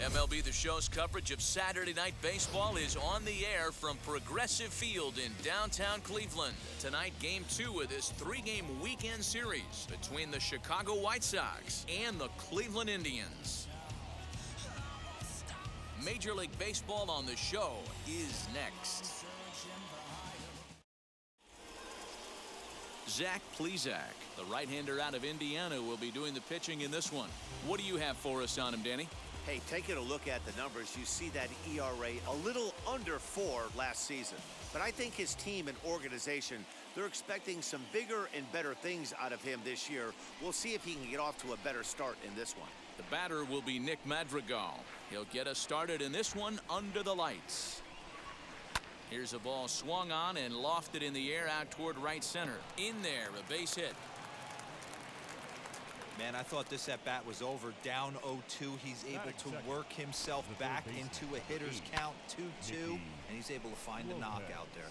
MLB The Show's coverage of Saturday Night Baseball is on the air from Progressive Field in downtown Cleveland. Tonight, Game 2 of this 3-game weekend series between the Chicago White Sox and the Cleveland Indians. Major League Baseball on the Show is next. Zach Plesac, the right-hander out of Indiana, will be doing the pitching in this one. What do you have for us on him, Danny? Hey, taking a look at the numbers, you see that ERA a little under 4 last season. But I think his team and organization, they're expecting some bigger and better things out of him this year. We'll see if he can get off to a better start in this one. The batter will be Nick Madrigal. He'll get us started in this one under the lights. Here's a ball swung on and lofted in the air out toward right center. In there, a base hit. Man, I thought this at-bat was over. Down 0-2. He's able to work himself back into a hitter's count, 2-2, and he's able to find a knockout there.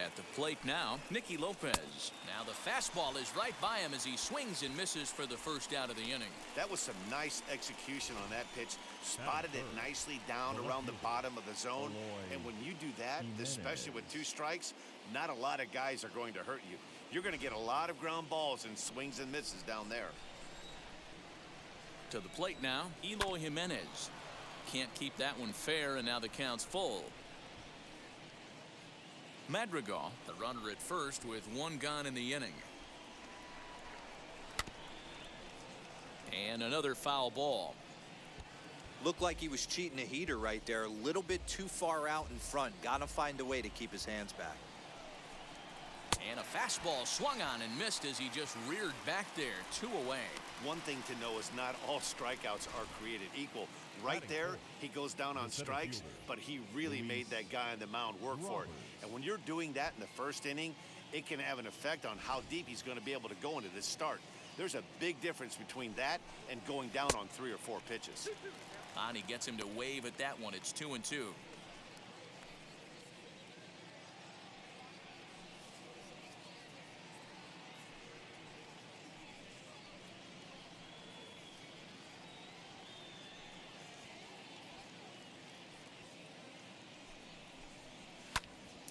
At the plate now, Nicky Lopez. Now the fastball is right by him as he swings and misses for the first out of the inning. That was some nice execution on that pitch. Spotted it nicely down around the bottom of the zone. And when you do that, especially with 2 strikes, not a lot of guys are going to hurt you. You're going to get a lot of ground balls and swings and misses down there. To the plate now, Eloy Jimenez. Can't keep that one fair, and now the count's full. Madrigal, the runner at first with 1 gone in the inning. And another foul ball. Looked like he was cheating a heater right there. A little bit too far out in front. Got to find a way to keep his hands back. And a fastball swung on and missed as he just reared back there. 2 away. One thing to know is not all strikeouts are created equal. Right there, he goes down on strikes, but he really made that guy on the mound work for it. And when you're doing that in the first inning, it can have an effect on how deep he's going to be able to go into this start. There's a big difference between that and going down on 3 or 4 pitches. And he gets him to wave at that one. It's 2-2.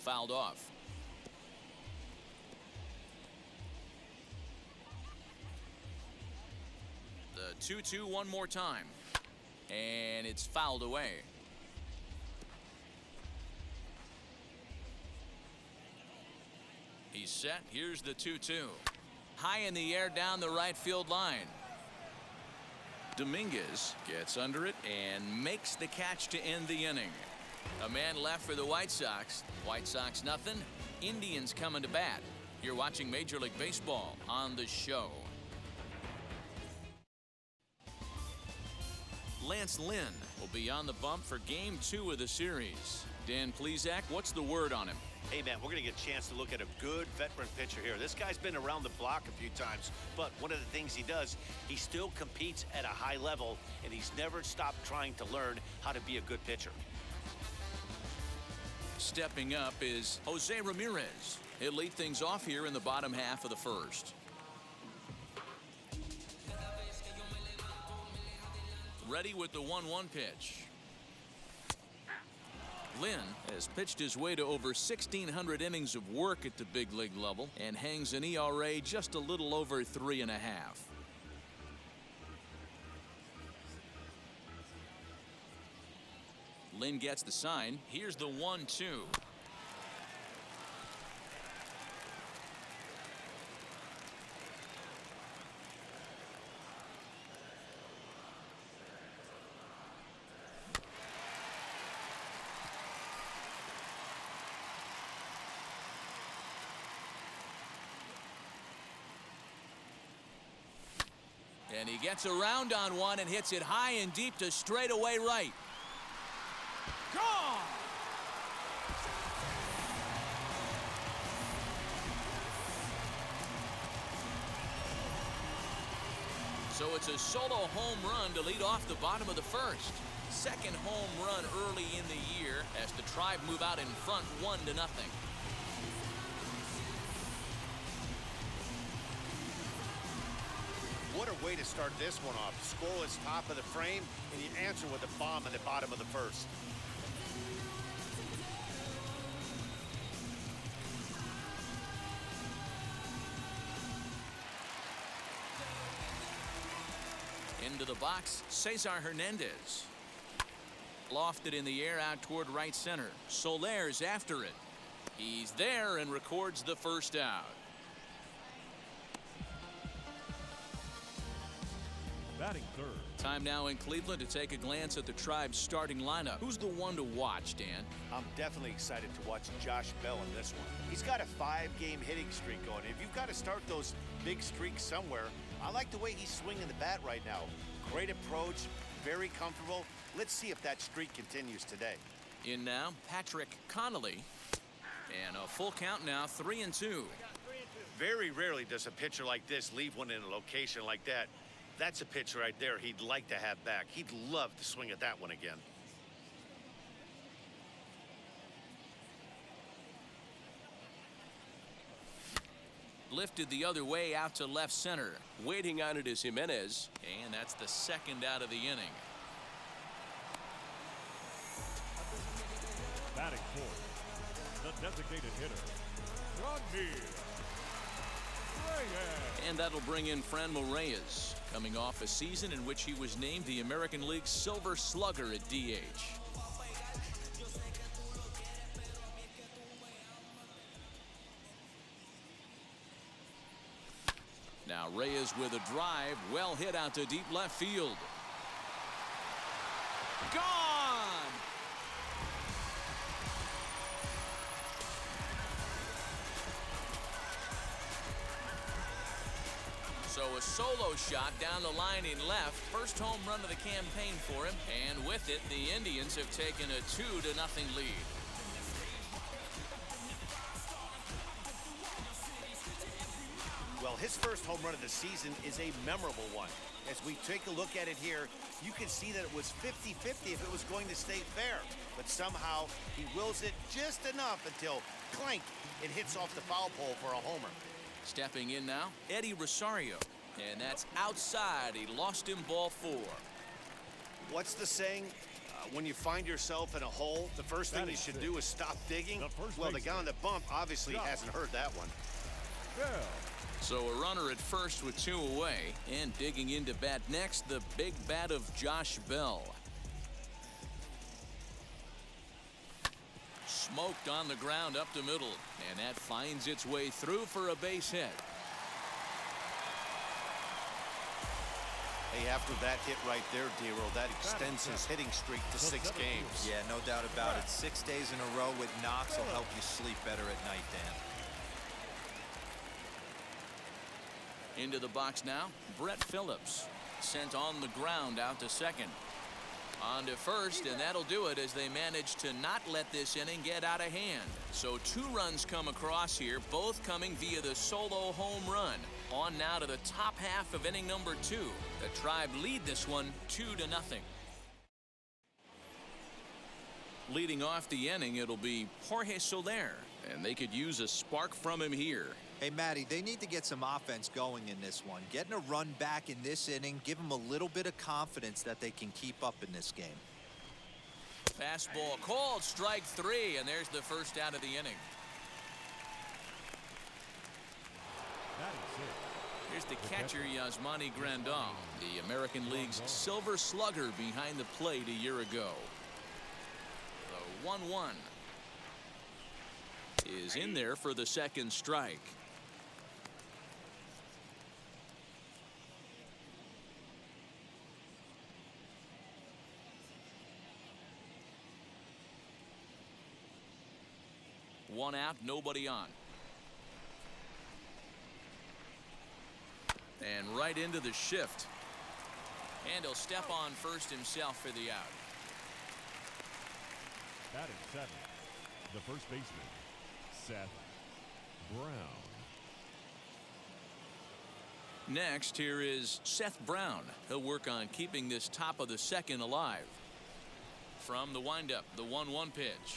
Fouled off. The 2-2 one more time. And it's fouled away. He's set. Here's the 2-2. High in the air down the right field line. Dominguez gets under it and makes the catch to end the inning. A man left for the White Sox. White Sox nothing. Indians coming to bat. You're watching Major League Baseball on the Show. Lance Lynn will be on the bump for Game 2 of the series. Dan Plesac, what's the word on him? Hey, man, we're going to get a chance to look at a good veteran pitcher here. This guy's been around the block a few times, but one of the things he does, he still competes at a high level, and he's never stopped trying to learn how to be a good pitcher. Stepping up is Jose Ramirez. He'll lead things off here in the bottom half of the first. Ready with the 1-1 pitch. Lynn has pitched his way to over 1,600 innings of work at the big league level and hangs an ERA just a little over 3.5. Lynn gets the sign. Here's the 1-2. And he gets around on one and hits it high and deep to straightaway right. Gone! So it's a solo home run to lead off the bottom of the first. Second home run early in the year as the Tribe move out in front 1-0. way to start this one off. Scoreless top of the frame, and you answer with a bomb at the bottom of the first. Into the box, Cesar Hernandez. Lofted in the air out toward right center. Soler's after it. He's there and records the first out. Batting third. Time now in Cleveland to take a glance at the Tribe's starting lineup. Who's the one to watch, Dan? I'm definitely excited to watch Josh Bell in this one. He's got a 5-game hitting streak going. If you've got to start those big streaks somewhere, I like the way he's swinging the bat right now. Great approach, very comfortable. Let's see if that streak continues today. In now, Patrick Connolly. And a full count now, 3-2. Very rarely does a pitcher like this leave one in a location like that. That's a pitch right there he'd like to have back. He'd love to swing at that one again. Lifted the other way out to left center. Waiting on it is Jimenez. And that's the second out of the inning. Batting fourth, the designated hitter, Yadier Reyes. And that'll bring in Franmil Reyes, coming off a season in which he was named the American League's Silver Slugger at DH. Now Reyes with a drive, well hit out to deep left field. Gone! So a solo shot down the line in left. First home run of the campaign for him. And with it, the Indians have taken a 2-0 lead. Well, his first home run of the season is a memorable one. As we take a look at it here, you can see that it was 50-50 if it was going to stay fair. But somehow he wills it just enough until, clank, it hits off the foul pole for a homer. Stepping in now, Eddie Rosario. And that's outside. He lost him ball 4. What's the saying? When you find yourself in a hole, the first thing you should do is stop digging. Well, the guy on the bump obviously hasn't heard that one. Bell. So a runner at first with 2 away. And digging into bat next, the big bat of Josh Bell. Smoked on the ground up the middle. And that finds its way through for a base hit. Hey, after that hit right there, Dero, that extends his hitting streak to 6 games. Yeah, no doubt about it. 6 days in a row with knocks will help you sleep better at night, Dan. Into the box now, Brett Phillips. Sent on the ground out to second. On to first, and that'll do it as they manage to not let this inning get out of hand. So 2 runs come across here, both coming via the solo home run. On now to the top half of inning number 2. The Tribe lead this one 2-0. Leading off the inning, it'll be Jorge Soler, and they could use a spark from him here. Hey, Matty, they need to get some offense going in this one. Getting a run back in this inning, give them a little bit of confidence that they can keep up in this game. Fastball called, strike 3, and there's the first out of the inning. Here's the catcher, Yasmani Grandal, the American League's Silver Slugger behind the plate a year ago. The 1-1 is in there for the second strike. One out, nobody on. And right into the shift. And he'll step on first himself for the out. Batting 7, the first baseman, Seth Brown. Next, here is Seth Brown. He'll work on keeping this top of the second alive. From the windup, the 1-1 pitch.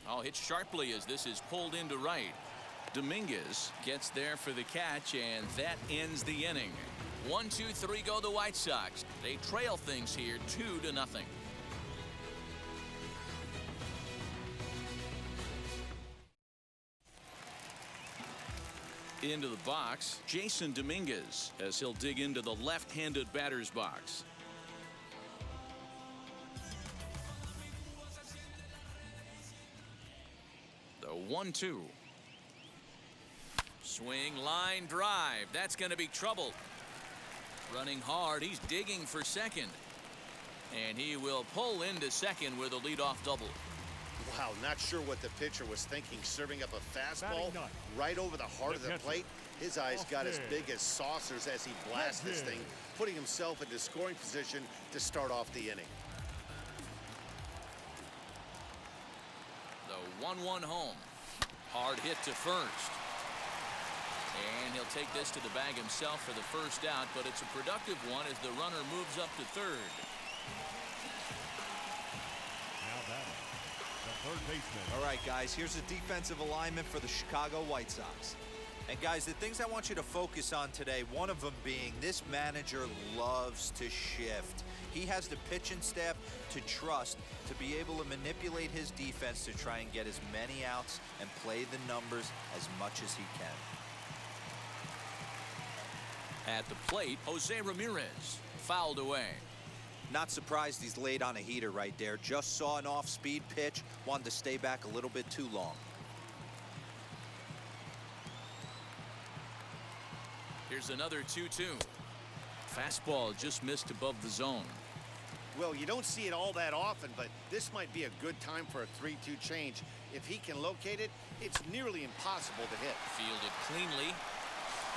Oh, hit sharply as this is pulled into right. Dominguez gets there for the catch, and that ends the inning. 1-2-3 go the White Sox. They trail things here 2-0. Into the box, Jason Dominguez, as he'll dig into the left-handed batter's box. The 1-2. Swing, line, drive. That's going to be trouble. Running hard, he's digging for second. And he will pull into second with a leadoff double. Wow, not sure what the pitcher was thinking, serving up a fastball right over the heart of the plate. His eyes got as big as saucers as he blasts this thing, putting himself into scoring position to start off the inning. The 1-1 home. Hard hit to first. And he'll take this to the bag himself for the first out, but it's a productive one as the runner moves up to third. Now batting, the third baseman. All right, guys, here's the defensive alignment for the Chicago White Sox. And, guys, the things I want you to focus on today, one of them being this manager loves to shift. He has the pitching staff to trust to be able to manipulate his defense to try and get as many outs and play the numbers as much as he can. At the plate, Jose Ramirez fouled away. Not surprised he's laid on a heater right there. Just saw an off-speed pitch, wanted to stay back a little bit too long. Here's another 2-2. Fastball just missed above the zone. Well, you don't see it all that often, but this might be a good time for a 3-2 change. If he can locate it, it's nearly impossible to hit. Fielded cleanly.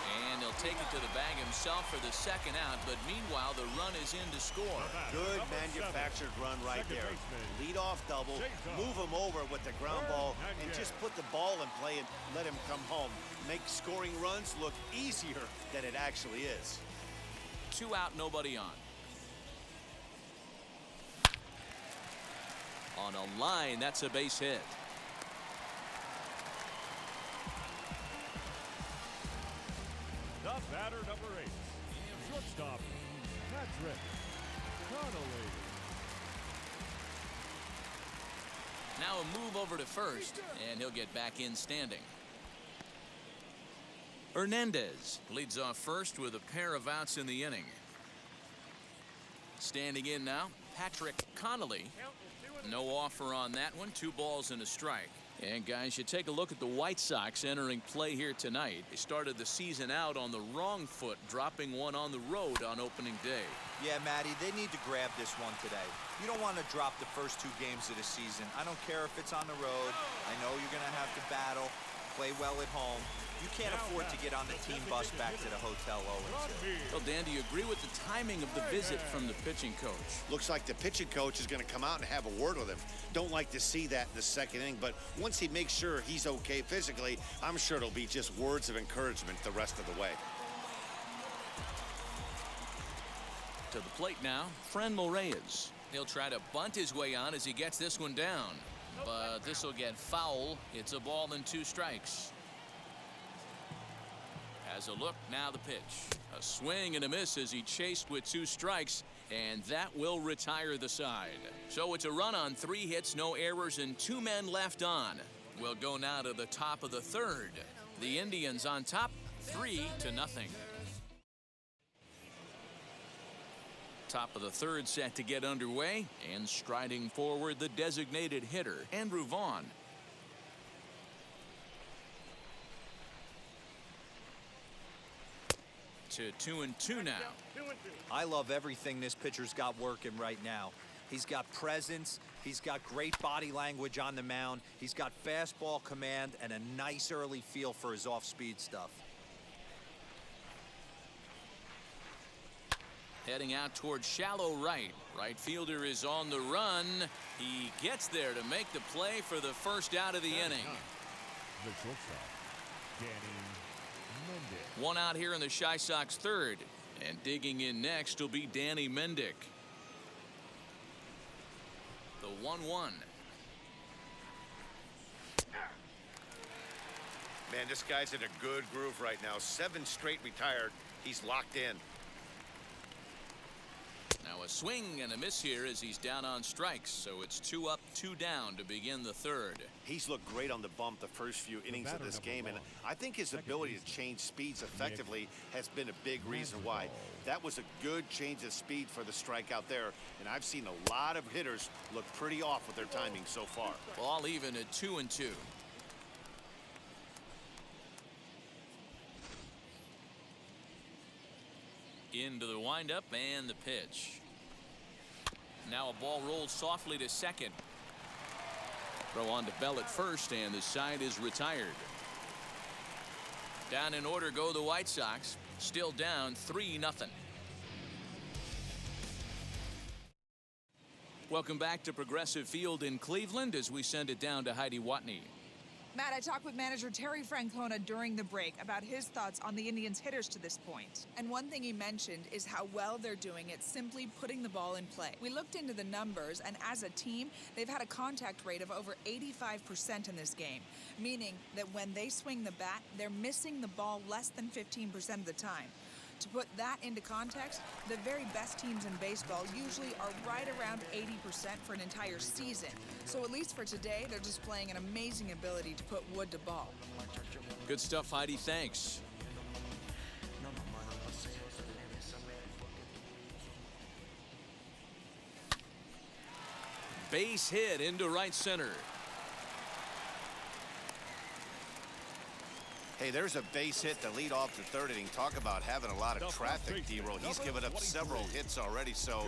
And he'll take it to the bag himself for the second out, but meanwhile the run is in to score. Good manufactured run right there. Lead off double, move him over with the ground ball, and just put the ball in play and let him come home. Make scoring runs look easier than it actually is. 2 out, nobody on. On a line, that's a base hit. The batter, number 8. Shortstop, Patrick Connolly. Now a move over to first, and he'll get back in standing. Hernandez leads off first with a pair of outs in the inning. Standing in now, Patrick Connolly. No offer on that one. 2 balls and a strike. And guys, you take a look at the White Sox entering play here tonight. They started the season out on the wrong foot, dropping one on the road on opening day. Yeah, Matty, they need to grab this one today. You don't want to drop the first 2 games of the season. I don't care if it's on the road. I know you're going to have to battle, play well at home. You can't afford to get on the team bus back to the hotel 0-2. Well, Dan, do you agree with the timing of the visit from the pitching coach? Looks like the pitching coach is going to come out and have a word with him. Don't like to see that in the second inning, but once he makes sure he's okay physically, I'm sure it'll be just words of encouragement the rest of the way. To the plate now, Franmil Reyes. He'll try to bunt his way on as he gets this one down. But this will get foul. It's a ball and 2 strikes. As a look, now the pitch. A swing and a miss as he chased with 2 strikes, and that will retire the side. So it's a run on 3 hits, no errors, and 2 men left on. We'll go now to the top of the third. The Indians on top, 3-0. Top of the third set to get underway, and striding forward the designated hitter, Andrew Vaughn. To 2-2 now. I love everything this pitcher's got working right now. He's got presence. He's got great body language on the mound. He's got fastball command and a nice early feel for his off-speed stuff. Heading out towards shallow right. Right fielder is on the run. He gets there to make the play for the first out of the inning. The shortstop, Danny Mendick. 1 out here in the Chi Sox third. And digging in next will be Danny Mendick. The 1-1. Man, this guy's in a good groove right now. 7 straight retired. He's locked in. a swing and a miss here as he's down on strikes, so it's 2 up, 2 down to begin the third. He's looked great on the bump the first few innings of this game, and I think his ability to change speeds effectively has been a big reason why. That was a good change of speed for the strikeout there, and I've seen a lot of hitters look pretty off with their timing so far. Ball even at 2-2. Into the windup and the pitch. Now a ball rolled softly to second. Throw on to Bell at first, and the side is retired. Down in order go the White Sox, still down 3-0. Welcome back to Progressive Field in Cleveland as we send it down to Heidi Watney. Matt, I talked with manager Terry Francona during the break about his thoughts on the Indians' hitters to this point. And one thing he mentioned is how well they're doing at simply putting the ball in play. We looked into the numbers, and as a team, they've had a contact rate of over 85% in this game, meaning that when they swing the bat, they're missing the ball less than 15% of the time. To put that into context, the very best teams in baseball usually are right around 80% for an entire season. So at least for today, they're displaying an amazing ability to put wood to ball. Good stuff, Heidi. Thanks. Base hit into right center. Hey, there's a base hit to lead off the third inning. Talk about having a lot of traffic, D-Roll. He's given up several hits already, so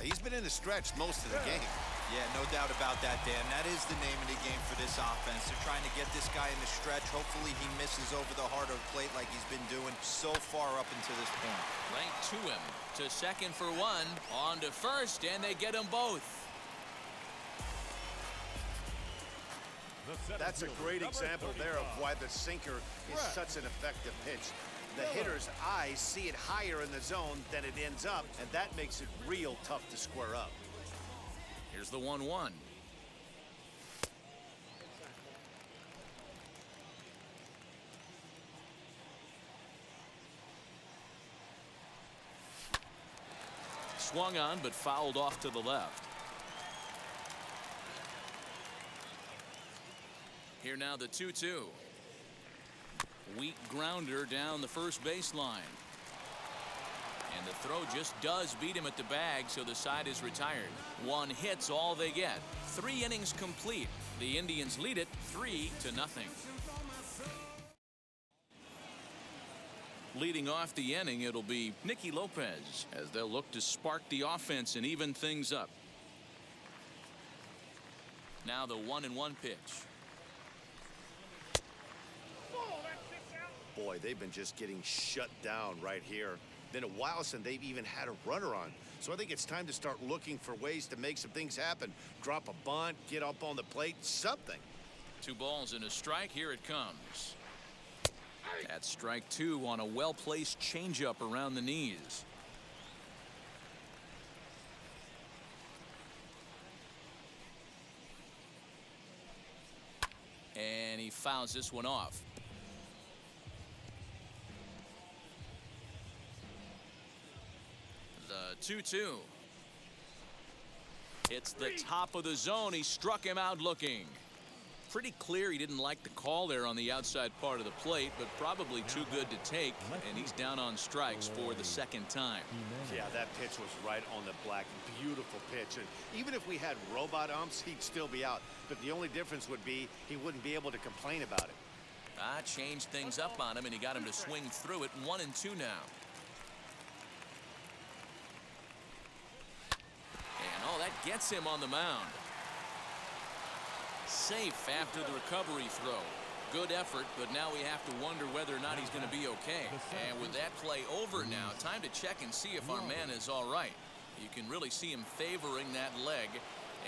he's been in the stretch most of the game. Yeah, no doubt about that, Dan. That is the name of the game for this offense. They're trying to get this guy in the stretch. Hopefully he misses over the heart of the plate like he's been doing so far up until this point. Right to him. To second for one. On to first, and they get them both. That's a great example there of why the sinker is such an effective pitch. The hitter's eyes see it higher in the zone than it ends up, and that makes it real tough to square up. Here's the 1-1. Swung on, but fouled off to the left. Here now the 2-2. Weak grounder down the first baseline. And the throw just does beat him at the bag, so the side is retired. 1 hit's all they get. 3 innings complete. The Indians lead it 3-0. Leading off the inning, it'll be Nicky Lopez as they'll look to spark the offense and even things up. Now the 1-1 pitch. Boy, they've been just getting shut down right here. Been a while since they've even had a runner on. So I think it's time to start looking for ways to make some things happen. Drop a bunt, get up on the plate, something. 2 balls and a strike. Here it comes. That's strike 2 on a well-placed changeup around the knees. And he fouls this one off. The 2-2. It's the top of the zone. He struck him out looking. Pretty clear he didn't like the call there on the outside part of the plate, but probably too good to take, and he's down on strikes for the second time. Yeah, that pitch was right on the black. Beautiful pitch. And even if we had robot umps, he'd still be out. But the only difference would be he wouldn't be able to complain about it. Changed things up on him, and he got him to swing through it. 1-2 now. And that gets him on the mound. Safe after the recovery throw. Good effort, but now we have to wonder whether or not he's going to be okay. And with that play over now, time to check and see if our man is all right. You can really see him favoring that leg,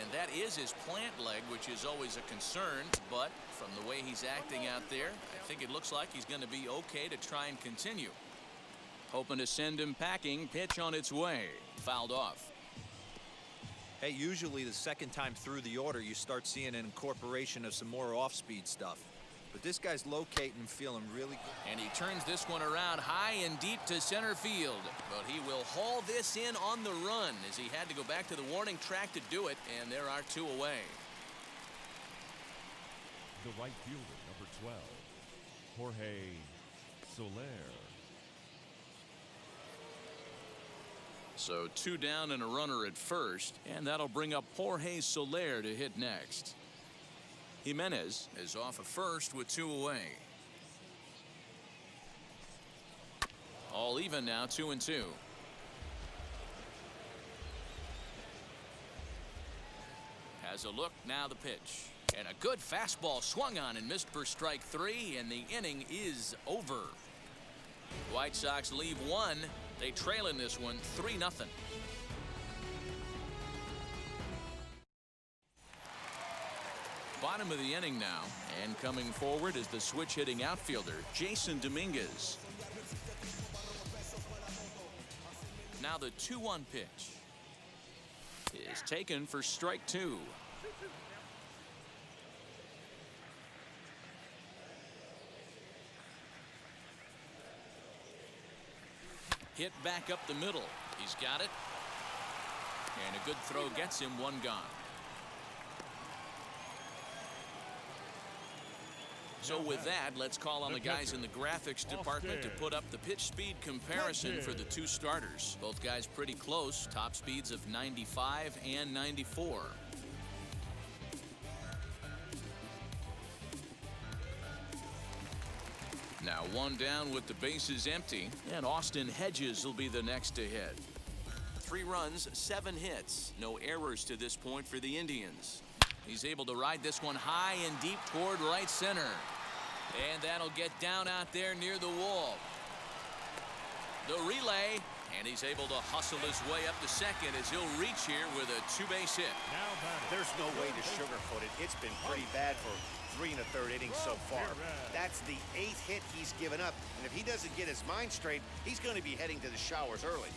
and that is his plant leg, which is always a concern. But from the way he's acting out there, I think it looks like he's going to be okay to try and continue. Hoping to send him packing. Pitch on its way. Fouled off. Hey, usually the second time through the order, you start seeing an incorporation of some more off-speed stuff. But this guy's locating, feeling really good. And he turns this one around high and deep to center field. But he will haul this in on the run as he had to go back to the warning track to do it. And there are 2 away. The right fielder, number 12, Jorge Soler. So 2 down and a runner at first, and that'll bring up Jorge Soler to hit next. Jimenez is off at first with 2 away. All even now, 2-2. Has a look, now the pitch. And a good fastball swung on and missed for strike 3, and the inning is over. White Sox leave 1. They trail in this one 3-0. Bottom of the inning now, and coming forward is the switch hitting outfielder Jason Dominguez. Now the 2-1 pitch is taken for strike 2. Hit back up the middle. He's got it. And a good throw gets him 1 gone. So with that, let's call on the guys in the graphics department to put up the pitch speed comparison for the 2 starters. Both guys pretty close, top speeds of 95 and 94. Now 1 down with the bases empty, and Austin Hedges will be the next to hit. 3 runs, 7 hits, no errors to this point for the Indians. He's able to ride this one high and deep toward right center. And that'll get down out there near the wall. The relay, and he's able to hustle his way up to second as he'll reach here with a 2-base hit. There's no way to sugarcoat it. It's been pretty bad for 3 1/3 innings so far. That's the 8th hit he's given up, and if he doesn't get his mind straight, he's going to be heading to the showers early.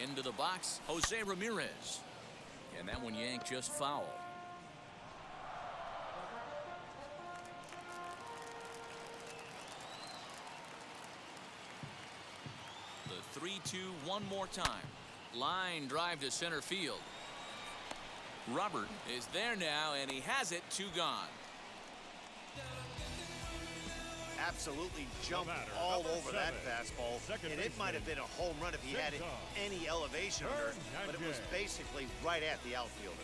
Into the box, Jose Ramirez, and that one yanked just foul. The 3-2 one more time. Line drive to center field. Robert is there now, and he has it. 2 gone. Absolutely jumped all over that fastball, and it might have been a home run if he had any elevation under it, but it was basically right at the outfielder.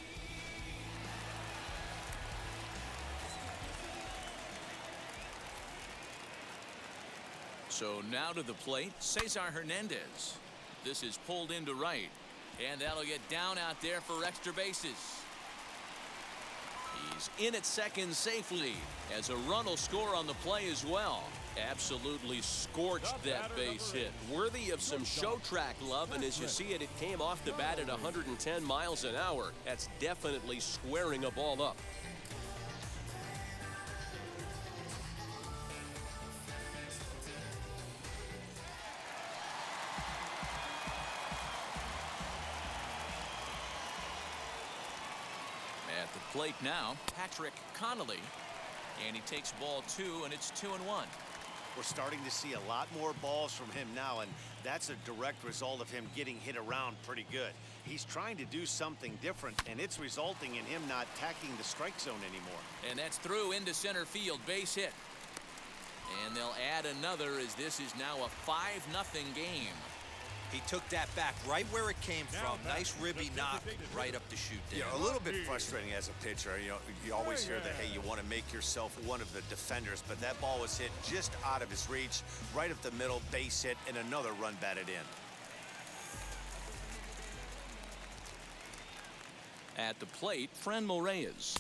So now to the plate, Cesar Hernandez. This is pulled into right, and that'll get down out there for extra bases. He's in at second safely, as a run will score on the play as well. Absolutely scorched that base hit. Worthy of some show track love, and as you see it, it came off the bat at 110 miles an hour. That's definitely squaring a ball up. At the plate now, Patrick Connolly, and he takes ball 2, and it's 2-1. We're starting to see a lot more balls from him now, and that's a direct result of him getting hit around pretty good. He's trying to do something different, and it's resulting in him not tacking the strike zone anymore. And that's through into center field, base hit. And they'll add another as this is now a 5-0 game. He took that back right where it came from. Nice ribby knock right up the chute there. Yeah, a little bit frustrating as a pitcher. You know, you always hear that, hey, you want to make yourself one of the defenders, but that ball was hit just out of his reach, right up the middle, base hit, and another run batted in. At the plate, Franmil Reyes.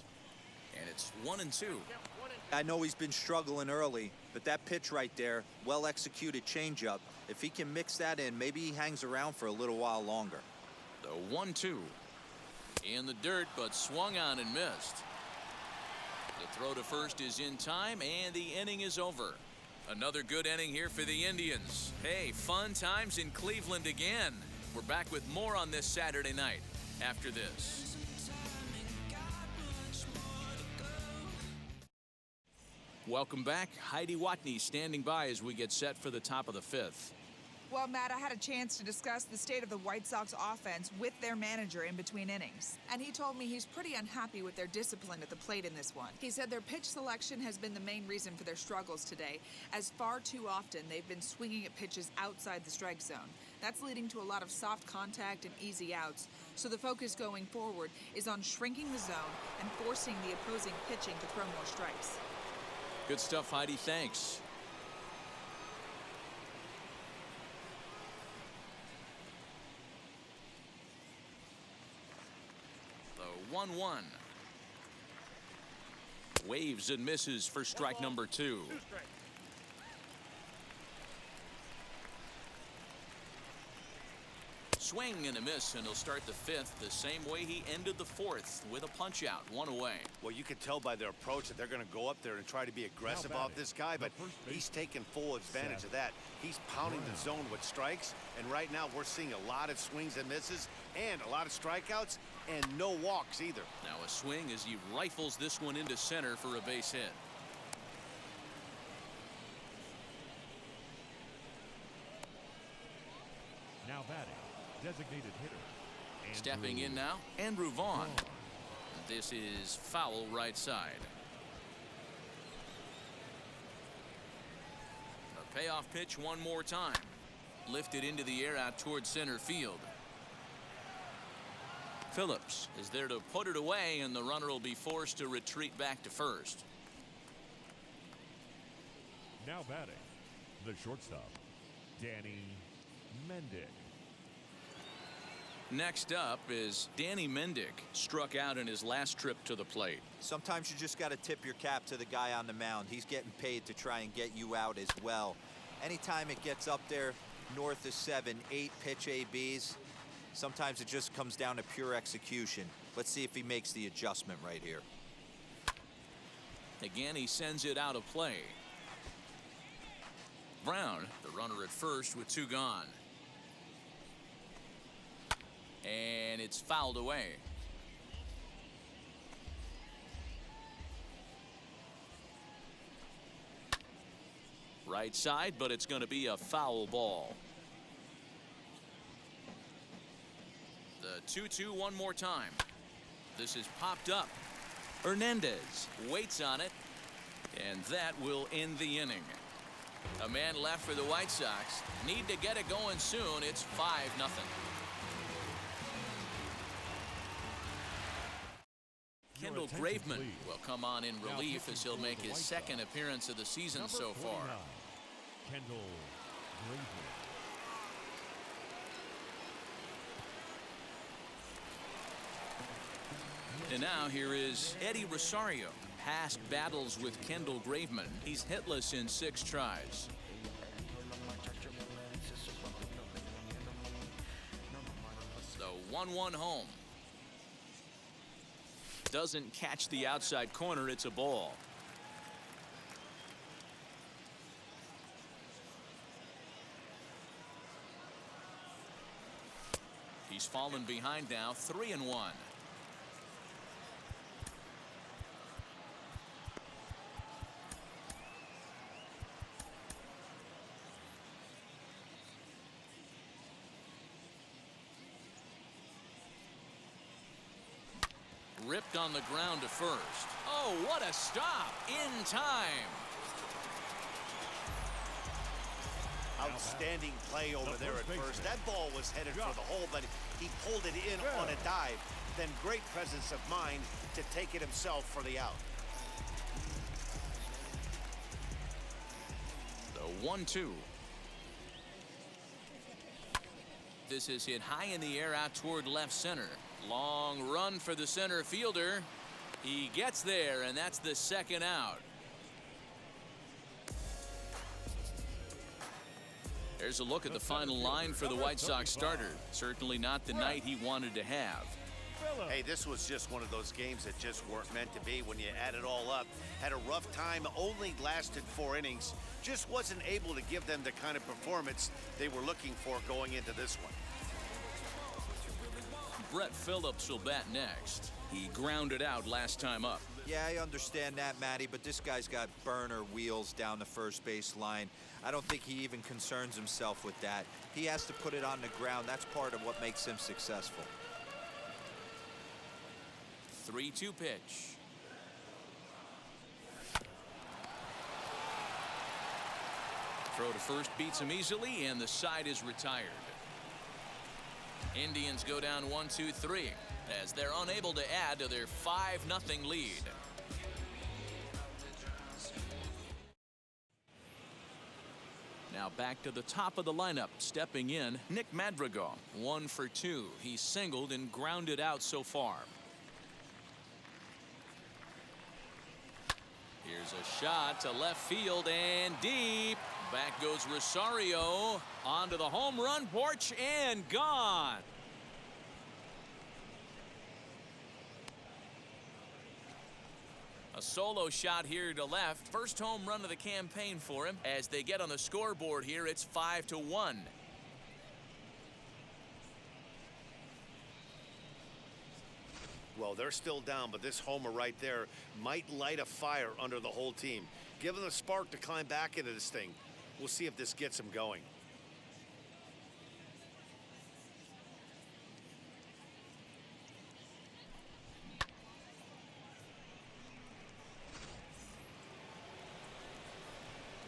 And it's 1-2. I know he's been struggling early, but that pitch right there, well-executed changeup, if he can mix that in, maybe he hangs around for a little while longer. The 1-2. In the dirt, but swung on and missed. The throw to first is in time, and the inning is over. Another good inning here for the Indians. Hey, fun times in Cleveland again. We're back with more on this Saturday night. after this. Welcome back. Heidi Watney standing by as we get set for the top of the fifth. Well, Matt, I had a chance to discuss the state of the White Sox offense with their manager in between innings. And he told me he's pretty unhappy with their discipline at the plate in this one. He said their pitch selection has been the main reason for their struggles today, as far too often they've been swinging at pitches outside the strike zone. That's leading to a lot of soft contact and easy outs. So the focus going forward is on shrinking the zone and forcing the opposing pitching to throw more strikes. Good stuff, Heidi. Thanks. The 1-1. Waves and misses for strike number 2. Swing and a miss, and he'll start the fifth the same way he ended the fourth, with a punch out, 1 away. Well, you can tell by their approach that they're going to go up there and try to be aggressive off this guy, but he's taking full advantage of that. He's pounding the zone with strikes, and right now we're seeing a lot of swings and misses and a lot of strikeouts and no walks either. Now a swing as he rifles this one into center for a base hit. Now batting, designated hitter. Stepping in now, Andrew Vaughn. This is foul right side. A payoff pitch one more time. Lifted into the air out towards center field. Phillips is there to put it away, and the runner will be forced to retreat back to first. Now batting, the shortstop, Danny Mendick. Next up is Danny Mendick, struck out in his last trip to the plate. Sometimes you just got to tip your cap to the guy on the mound. He's getting paid to try and get you out as well. Anytime it gets up there north of 7, 8 pitch ABs, sometimes it just comes down to pure execution. Let's see if he makes the adjustment right here. Again, he sends it out of play. Brown, the runner at first with 2 gone. And it's fouled away. Right side, but it's going to be a foul ball. The 2-2 one more time. This is popped up. Hernandez waits on it, and that will end the inning. A man left for the White Sox. Need to get it going soon. It's 5-0. Kendall Graveman will come on in relief as he'll make his second appearance of the season so far. Kendall Graveman. And now here is Eddie Rosario. Past battles with Kendall Graveman. He's hitless in 6 tries. The 1-1 home. Doesn't catch the outside corner. It's a ball. He's fallen behind now, 3-1. Ripped on the ground to first. Oh, what a stop in time. Outstanding play over there at first. That ball was headed for the hole, but he pulled it in on a dive. Then great presence of mind to take it himself for the out. The 1-2. This is hit high in the air out toward left center. Long run for the center fielder. He gets there, and that's the second out. There's a look at the final line for the White Sox starter. Certainly not the night he wanted to have. Hey, this was just one of those games that just weren't meant to be when you add it all up. Had a rough time, only lasted 4 innings. Just wasn't able to give them the kind of performance they were looking for going into this one. Brett Phillips will bat next. He grounded out last time up. Yeah, I understand that, Matty, but this guy's got burner wheels down the first base line. I don't think he even concerns himself with that. He has to put it on the ground. That's part of what makes him successful. 3-2 pitch. Throw to first beats him easily, and the side is retired. Indians go down 1-2-3 as they're unable to add to their 5-0 lead. Now back to the top of the lineup. Stepping in, Nick Madrigal. 1 for 2. He's singled and grounded out so far. Here's a shot to left field and deep. Back goes Rosario onto the home run porch and gone. A solo shot here to left. First home run of the campaign for him. As they get on the scoreboard here, it's 5-1. Well, they're still down, but this homer right there might light a fire under the whole team. Give them a spark to climb back into this thing. We'll see if this gets them going.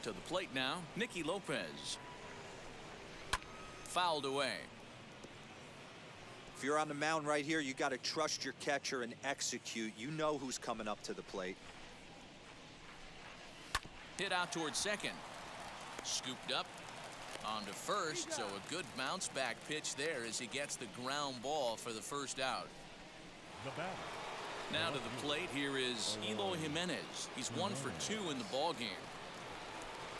To the plate now, Nicky Lopez. Fouled away. If you're on the mound right here, you got to trust your catcher and execute. You know who's coming up to the plate. Hit out towards second. Scooped up on to first, so a good bounce back pitch there as he gets the ground ball for the first out. The batter. Now to the plate, here is Eloy Jimenez. He's 1 for 2 in the ball game.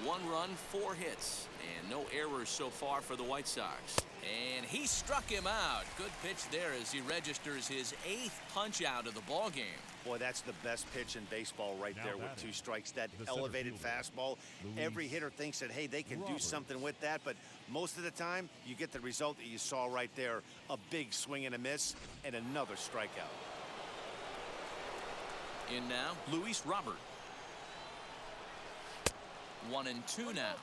1 run, 4 hits, and no errors so far for the White Sox. And he struck him out. Good pitch there as he registers his 8th punch out of the ball game. Boy, that's the best pitch in baseball right there with 2 strikes. That elevated fastball. Every hitter thinks that, hey, they can do something with that, but most of the time you get the result that you saw right there. A big swing and a miss and another strikeout. In now, Luis Robert. 1-2 now.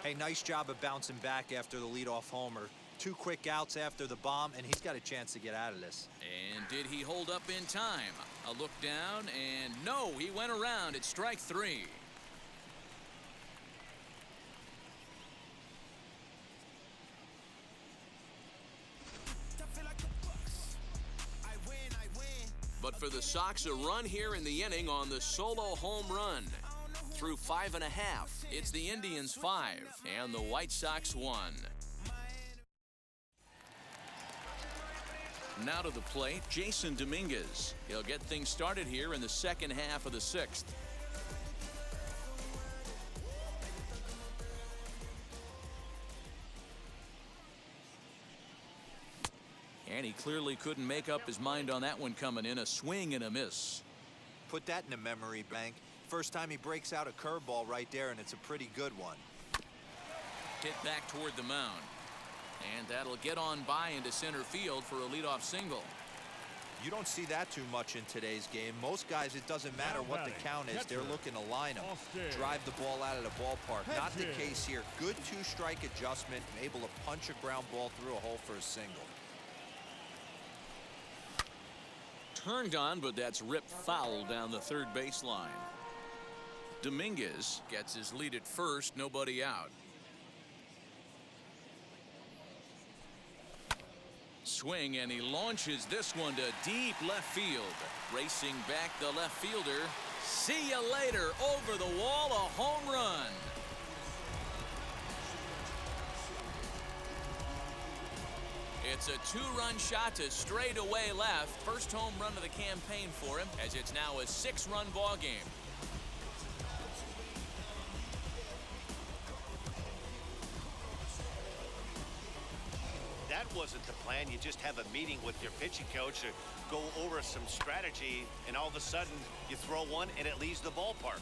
Hey, nice job of bouncing back after the leadoff homer. 2 quick outs after the bomb, and he's got a chance to get out of this. And did he hold up in time? A look down, and no, he went around at strike 3. But for the Sox, a run here in the inning on the solo home run. Through 5 1/2, it's the Indians 5 and the White Sox 1. Now to the plate, Jason Dominguez. He'll get things started here in the second half of the 6th. And he clearly couldn't make up his mind on that one coming in. A swing and a miss. Put that in the memory bank. First time he breaks out a curveball right there, and it's a pretty good one. Hit back toward the mound. And that'll get on by into center field for a leadoff single. You don't see that too much in today's game. Most guys, it doesn't matter what the count is. They're looking to line them, drive the ball out of the ballpark. Not the case here. Good 2-strike adjustment, able to punch a ground ball through a hole for a single. Turned on, but that's ripped foul down the third baseline. Dominguez gets his lead at first, nobody out. Swing, and he launches this one to deep left field. Racing back the left fielder. See you later. Over the wall, a home run. It's a 2-run shot to straightaway left. First home run of the campaign for him, as it's now a 6-run ball game. That wasn't the plan. You just have a meeting with your pitching coach to go over some strategy, and all of a sudden you throw one and it leaves the ballpark.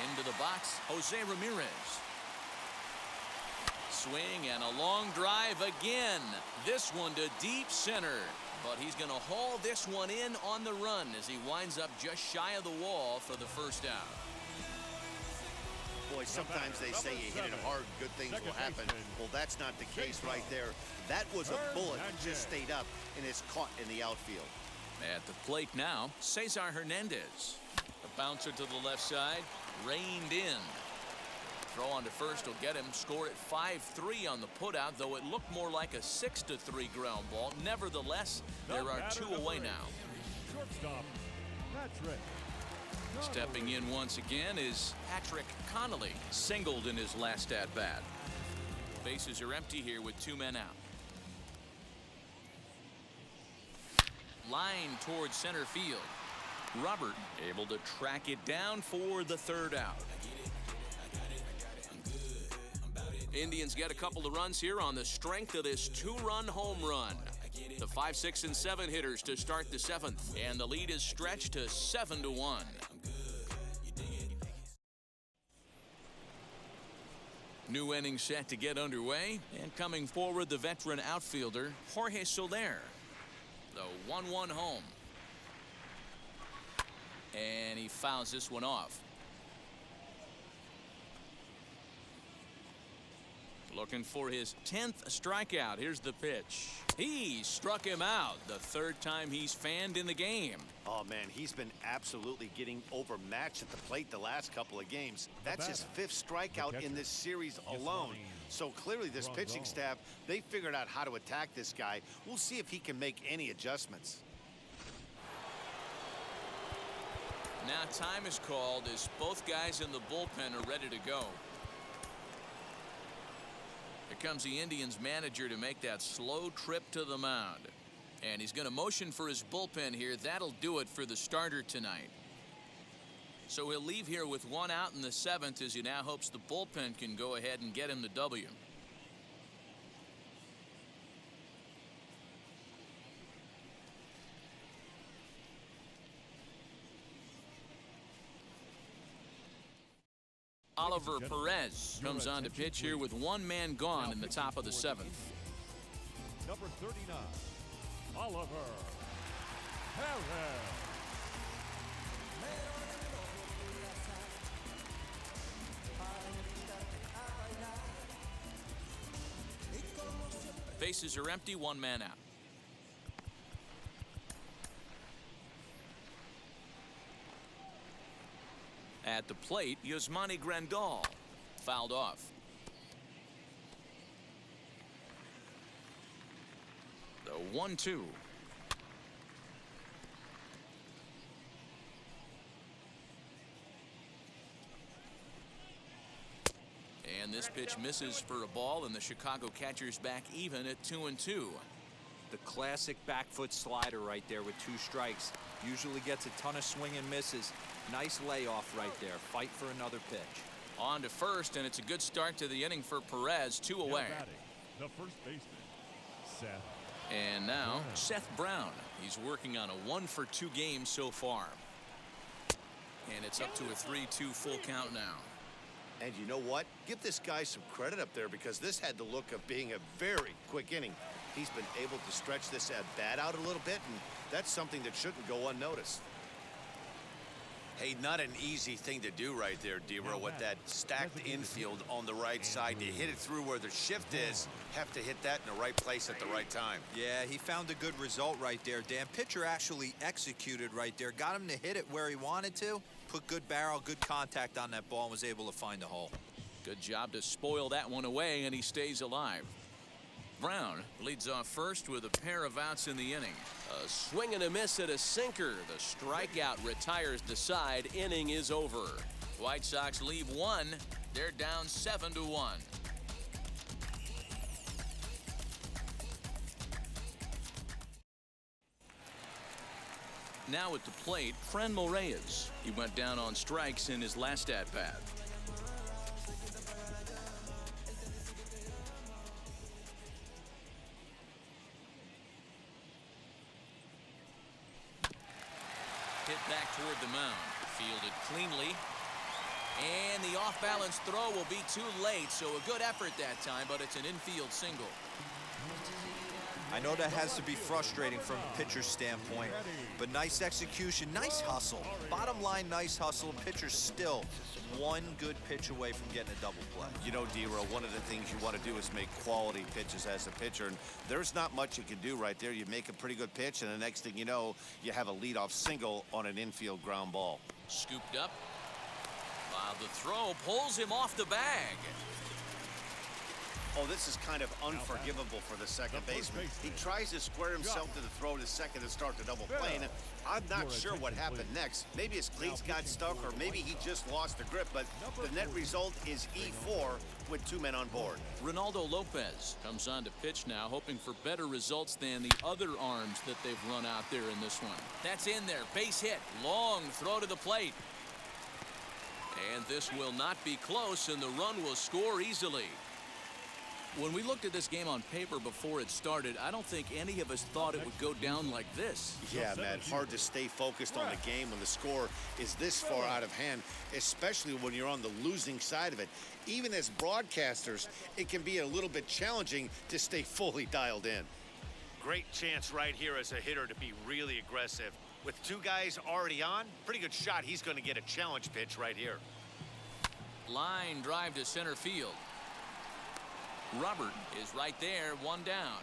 In Into the box, Jose Ramirez. Swing and a long drive again. This one to deep center. But he's going to haul this one in on the run as he winds up just shy of the wall for the first out. Boy, sometimes they say you hit it hard, good things will happen. Well, that's not the case right there. That was a bullet that just stayed up and is caught in the outfield. At the plate now, Cesar Hernandez. A bouncer to the left side, reined in. Throw on to first will get him. Score at 5-3 on the putout, though it looked more like a 6-3 ground ball. Nevertheless, there are two away now. Shortstop, Patrick. Stepping in once again is Patrick Connolly, singled in his last at-bat. Bases are empty here with two men out. Line towards center field. Robert able to track it down for the third out. Indians get a couple of runs here on the strength of this two-run home run. The 5, 6, and 7 hitters to start the seventh, and the lead is stretched to 7-1. New inning set to get underway, and coming forward the veteran outfielder Jorge Soler. The 1-1 home. And he fouls this one off. Looking for his 10th strikeout. Here's the pitch. He struck him out the third time he's fanned in the game. Oh, man, he's been absolutely getting overmatched at the plate the last couple of games. That's his 5th strikeout in this series alone. So clearly this pitching staff, they figured out how to attack this guy. We'll see if he can make any adjustments. Now time is called as both guys in the bullpen are ready to go. Here comes the Indians manager to make that slow trip to the mound. And he's going to motion for his bullpen here. That'll do it for the starter tonight. So he'll leave here with one out in the 7th as he now hopes the bullpen can go ahead and get him the W. Oliver Perez comes on to pitch here with one man gone in the top of the 7th. Number 39, Oliver Perez. Bases are empty, one man out. At the plate, Yasmani Grandal fouled off. The 1-2. And this pitch misses for a ball, and the Chicago catcher's back even at 2-2. The classic back foot slider right there with 2 strikes. Usually gets a ton of swing and misses. Nice layoff right there. Fight for another pitch. On to first, and it's a good start to the inning for Perez. 2 away. The first baseman, Seth. And now Seth Brown. He's working on a 1-for-2 game so far. And it's up to a 3-2 full count now. And you know what? Give this guy some credit up there because this had the look of being a very quick inning. He's been able to stretch this at bat out a little bit, and that's something that shouldn't go unnoticed. Hey, not an easy thing to do right there, Dero, with that stacked infield on the right side. To hit it through where the shift is, have to hit that in the right place at the right time. Yeah, he found a good result right there, Dan. Pitcher actually executed right there. Got him to hit it where he wanted to. Put good barrel, good contact on that ball, and was able to find a hole. Good job to spoil that one away, and he stays alive. Brown leads off first with a pair of outs in the inning. A swing and a miss at a sinker. The strikeout retires the side. Inning is over. White Sox leave one. They're down 7-1. Now at the plate, Franmil Reyes. He went down on strikes in his last at-bat. Hit back toward the mound. Fielded cleanly. And the off-balance throw will be too late, so a good effort that time, but it's an infield single. I know that has to be frustrating from a pitcher's standpoint, but nice execution, nice hustle. Bottom line, nice hustle. Pitcher's still one good pitch away from getting a double play. You know, D-Row, one of the things you want to do is make quality pitches as a pitcher, and there's not much you can do right there. You make a pretty good pitch, and the next thing you know, you have a leadoff single on an infield ground ball. Scooped up. The throw pulls him off the bag. Oh, this is kind of unforgivable for the second baseman. He tries to square himself to the throw to second and start the double play. And I'm not sure what happened next. Maybe his cleats got stuck, or maybe he just lost the grip. But the net result is E4 with 2 men on board. Ronaldo Lopez comes on to pitch now, hoping for better results than the other arms that they've run out there in this one. That's in there. Base hit. Long throw to the plate. And this will not be close, and the run will score easily. When we looked at this game on paper before it started, I don't think any of us thought it would go down like this. Yeah, man, hard to stay focused on the game when the score is this far out of hand, especially when you're on the losing side of it. Even as broadcasters, it can be a little bit challenging to stay fully dialed in. Great chance right here as a hitter to be really aggressive. With 2 guys already on, pretty good shot. He's going to get a challenge pitch right here. Line drive to center field. Robert is right there, 1 down.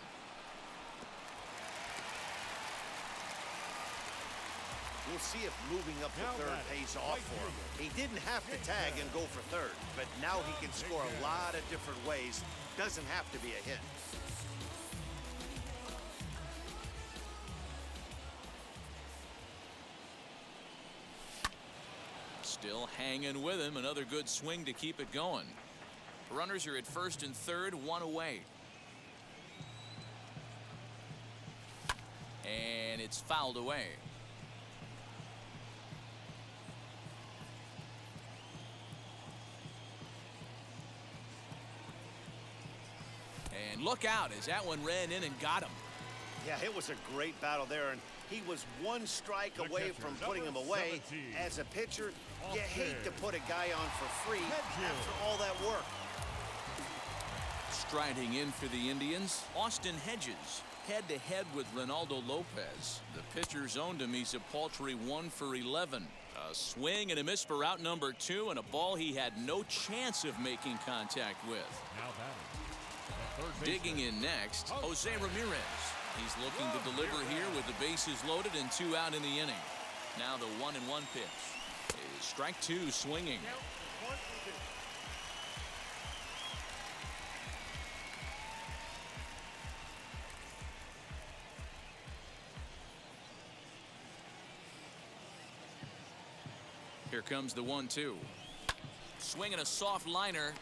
We'll see if moving up to third pays off for him. He didn't have to tag and go for third, but now he can score a lot of different ways. Doesn't have to be a hit. Still hanging with him. Another good swing to keep it going. Runners are at first and third, 1 away. And it's fouled away. And look out as that one ran in and got him. Yeah, it was a great battle there, and he was 1 strike away from putting him away. As a pitcher, you hate to put a guy on for free after all that work. Striding in for the Indians, Austin Hedges, head-to-head with Ronaldo Lopez. The pitcher's owned him. He's a paltry 1 for 11. A swing and a miss for out number 2, and a ball he had no chance of making contact with. Digging in next, Jose Ramirez. He's looking to deliver here with the bases loaded and 2 out in the inning. Now the 1-1 pitch is strike 2 swinging. Here comes the 1-2. Swinging a soft liner.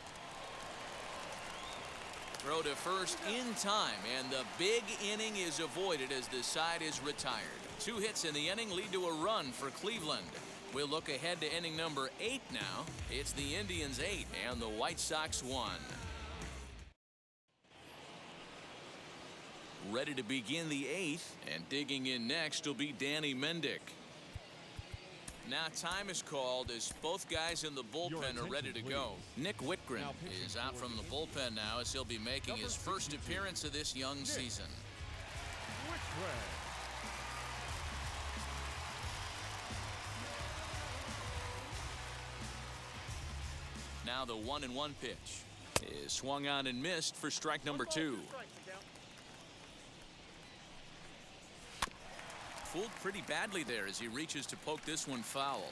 Throw to first in time, and the big inning is avoided as the side is retired. 2 hits in the inning lead to a run for Cleveland. We'll look ahead to inning number 8 now. It's the Indians 8 and the White Sox 1. Ready to begin the 8th, and digging in next will be Danny Mendick. Now time is called as both guys in the bullpen are ready to go. Nick Whitgren is out from the bullpen now as he'll be making his first appearance of this young season. Now the 1-1 pitch is swung on and missed for strike number 2. Fooled pretty badly there as he reaches to poke this one foul.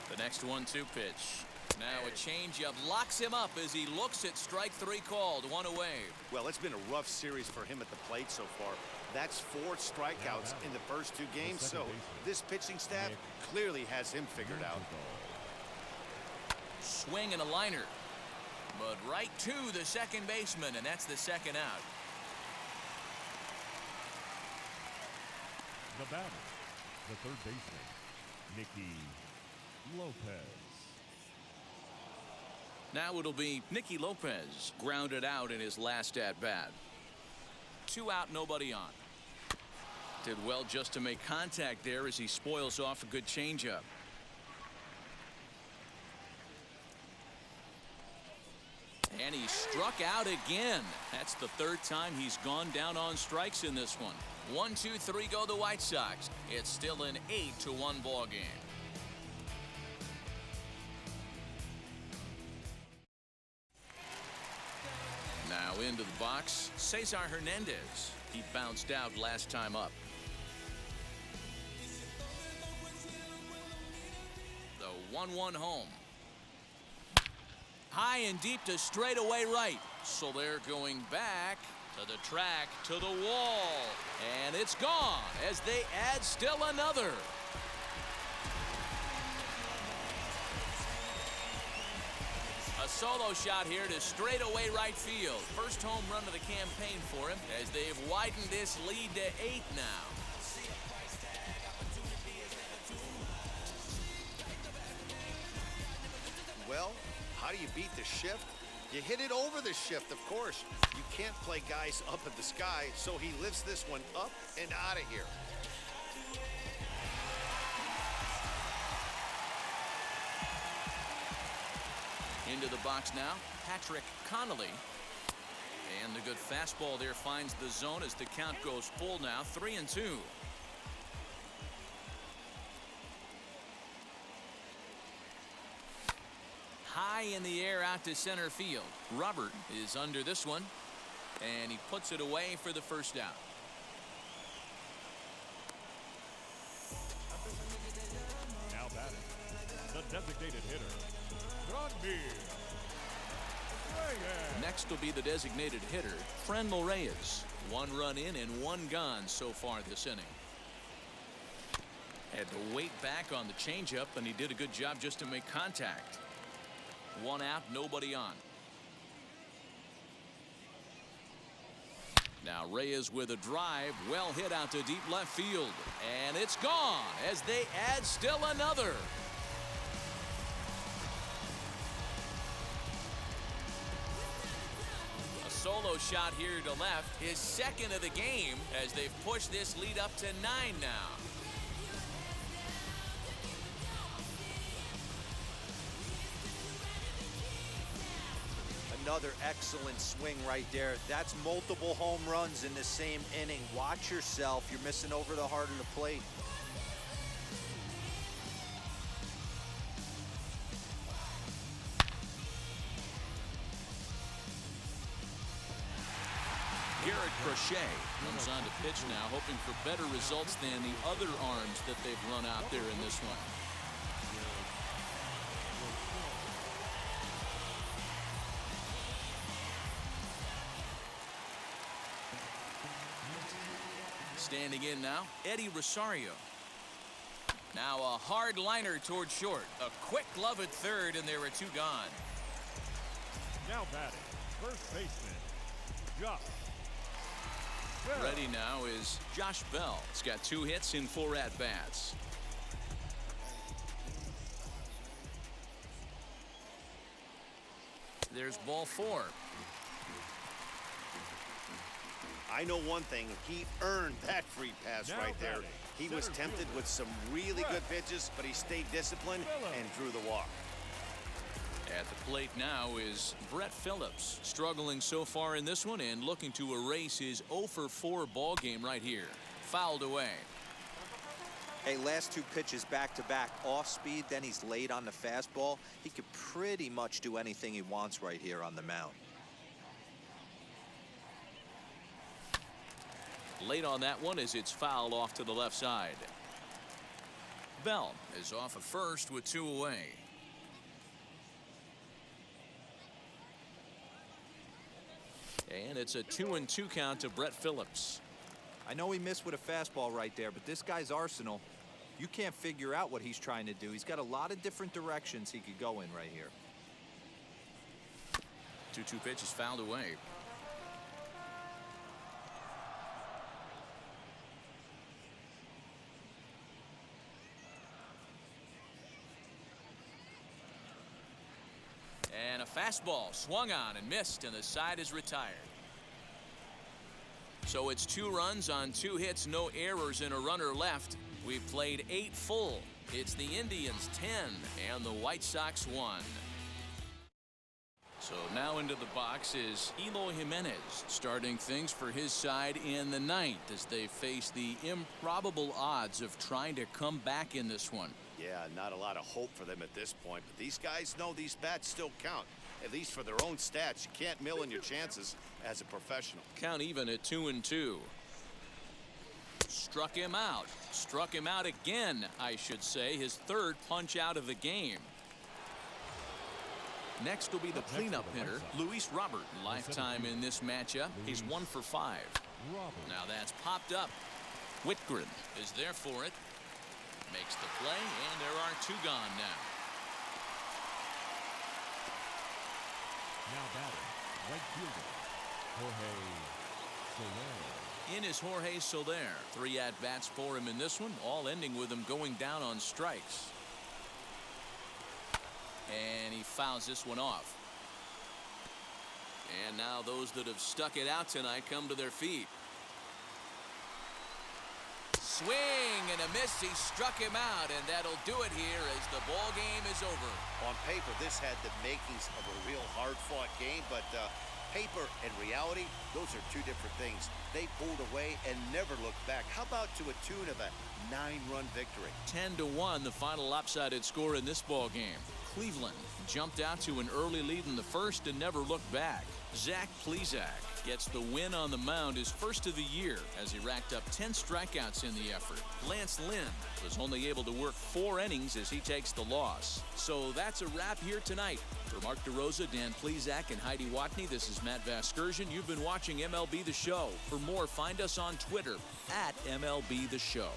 The next 1-2 pitch. Now a changeup locks him up as he looks at strike 3 called. 1 away. Well, it's been a rough series for him at the plate so far. That's 4 strikeouts in the first 2 games, so this pitching staff clearly has him figured out. Swing and a liner, but right to the second baseman, and that's the 2nd out. The batter, the third baseman, Nicky Lopez. Now it'll be Nicky Lopez grounded out in his last at-bat. 2 out, nobody on. Did well just to make contact there as he spoils off a good changeup. And he struck out again. That's the third time he's gone down on strikes in this one. 1-2-3 go the White Sox. It's still an 8-1 ball game. Now into the box, Cesar Hernandez. He bounced out last time up. The 1-1 home. High and deep to straightaway right. So they're going back to the track, to the wall. And it's gone as they add still another. A solo shot here to straightaway right field. First home run of the campaign for him as they've widened this lead to 8 now. Well, how do you beat the shift? You hit it over the shift, of course. You can't play guys up in the sky, so he lifts this one up and out of here. Into the box now, Patrick Connolly. And the good fastball there finds the zone as the count goes full now, 3-2. High in the air out to center field. Robert is under this one, and he puts it away for the first out. Now batting, the designated hitter, Franmil Reyes. Next will be the designated hitter, Franmil Reyes. 1 run in and 1 gone so far this inning. Had to wait back on the changeup, and he did a good job just to make contact. 1 out, nobody on. Now Reyes with a drive, well hit out to deep left field. And it's gone as they add still another. A solo shot here to left, his second of the game as they've pushed this lead up to 9 now. Another excellent swing right there. That's multiple home runs in the same inning. Watch yourself. You're missing over the heart of the plate. Garrett Crochet comes on to pitch now, hoping for better results than the other arms that they've run out there in this one. Standing in now, Eddie Rosario. Now a hard liner toward short. A quick glove at third, and there are 2 gone. Now batting, first baseman, Josh Bell. Ready now is Josh Bell. He's got 2 hits in 4 at-bats. There's ball 4. I know one thing, he earned that free pass Now right there. batting, He was center tempted fielder, with some really Brett good pitches, but he stayed disciplined Phillips. and drew the walk. At the plate now is Brett Phillips, struggling so far in this one and looking to erase his 0-for-4 ball game right here. Fouled away. Hey, last 2 pitches back-to-back, off speed, then he's late on the fastball. He could pretty much do anything he wants right here on the mound. Late on that one as it's fouled off to the left side. Bell is off at first with 2 away. And it's a 2-2 count to Brett Phillips. I know he missed with a fastball right there, but this guy's arsenal, you can't figure out what he's trying to do. He's got a lot of different directions he could go in right here. 2-2 pitch is fouled away. And a fastball swung on and missed, and the side is retired. So it's 2 runs on 2 hits, no errors, and a runner left. We've played 8 full. It's the Indians 10 and the White Sox 1. So now into the box is Eloy Jimenez, starting things for his side in the ninth as they face the improbable odds of trying to come back in this one. Yeah, not a lot of hope for them at this point, but these guys know these bats still count, at least for their own stats. You can't mill in your chances as a professional. Count even at 2-2. Struck him out again, I should say, his third punch out of the game. Next will be the cleanup hitter, Luis Robert. Lifetime in this matchup, he's 1 for 5. Now that's popped up. Whitgren is there for it. Makes the play, and there are 2 gone now. Now batting, right fielder, Jorge Soler. In is Jorge Soler. 3 at-bats for him in this one, all ending with him going down on strikes. And he fouls this one off. And now those that have stuck it out tonight come to their feet. Swing and a miss. He struck him out, and that'll do it here as the ball game is over. On paper, this had the makings of a real hard-fought game, but paper and reality, those are 2 different things. They pulled away and never looked back. How about to a tune of a 9-run victory? 10-1, the final lopsided score in this ball game. Cleveland jumped out to an early lead in the first and never looked back. Zach Plesac gets the win on the mound, his first of the year, as he racked up 10 strikeouts in the effort. Lance Lynn was only able to work 4 innings as he takes the loss. So that's a wrap here tonight. For Mark DeRosa, Dan Plesac, and Heidi Watney, this is Matt Vasgersian. You've been watching MLB The Show. For more, find us on Twitter @MLB The Show.